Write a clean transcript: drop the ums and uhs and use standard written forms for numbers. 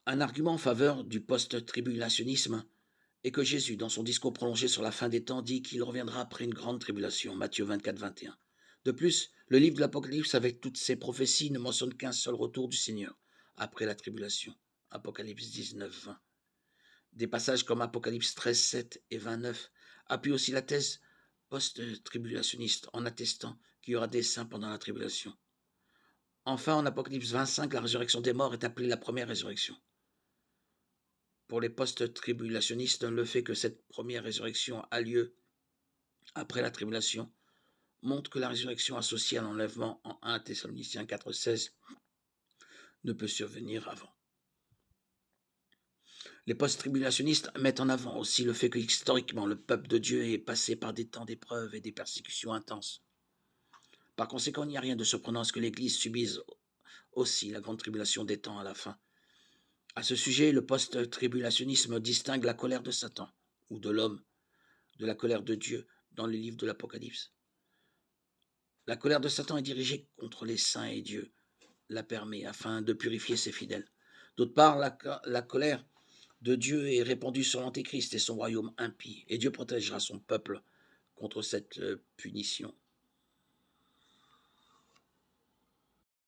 Un argument en faveur du post-tribulationnisme est que Jésus, dans son discours prolongé sur la fin des temps, dit qu'il reviendra après une grande tribulation, Matthieu 24, 21. De plus, le livre de l'Apocalypse, avec toutes ses prophéties, ne mentionne qu'un seul retour du Seigneur après la tribulation, Apocalypse 19, 20. Des passages comme Apocalypse 13, 7 et 29 appuient aussi la thèse post-tribulationniste en attestant qu'il y aura des saints pendant la tribulation. Enfin, en Apocalypse 25, la résurrection des morts est appelée la première résurrection. Pour les post-tribulationnistes, le fait que cette première résurrection a lieu après la tribulation montre que la résurrection associée à l'enlèvement en 1 Thessaloniciens 4,16 ne peut survenir avant. Les post-tribulationnistes mettent en avant aussi le fait que historiquement le peuple de Dieu est passé par des temps d'épreuves et des persécutions intenses. Par conséquent, il n'y a rien de surprenant à ce que l'Église subisse aussi la grande tribulation des temps à la fin. À ce sujet, le post-tribulationnisme distingue la colère de Satan ou de l'homme de la colère de Dieu dans le livre de l'Apocalypse. La colère de Satan est dirigée contre les saints et Dieu la permet afin de purifier ses fidèles. D'autre part, la colère de Dieu est répandue sur l'Antéchrist et son royaume impie, et Dieu protégera son peuple contre cette punition.